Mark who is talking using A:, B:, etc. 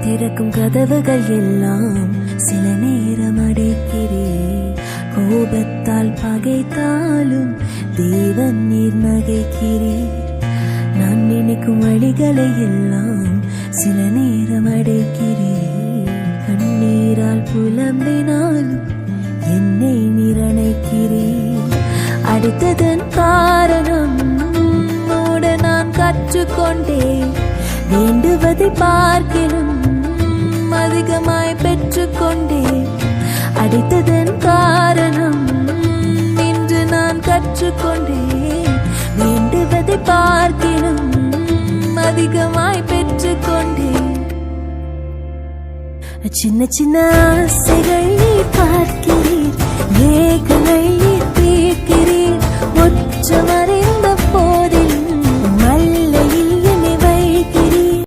A: திறக்கும் கதவுகள் எல்லாம் சில நேரம் அடைக்கிறேன். கோபத்தால் பகைத்தாலும் தேவன் நீர் நகைக்கிறேன். நான் நினைக்கும் வழிகளை எல்லாம் சில நேரம் அடைக்கிறேன். கண்ணீரால் புலம்பினாலும் என்னை நிரணைக்கிறேன். அடித்ததன் காரணம் மூட நான் கற்றுக்கொண்டேன். வேண்டுவதை பார்க்கிலும் அதிகமாய் பெற்றுக்கொண்டேன். அடித்ததன் காரணம் இன்று நான் கற்றுக்கொண்டேன். வேண்டுவதை பார்க்கிலும் அதிகமாய் பெற்றுக்கொண்டேன். சின்ன சின்ன ஆசைகள் நீ பார்க்கிறீர், மேகங்கள் நீ தீர்க்கிறீர். ஒற்ற வரை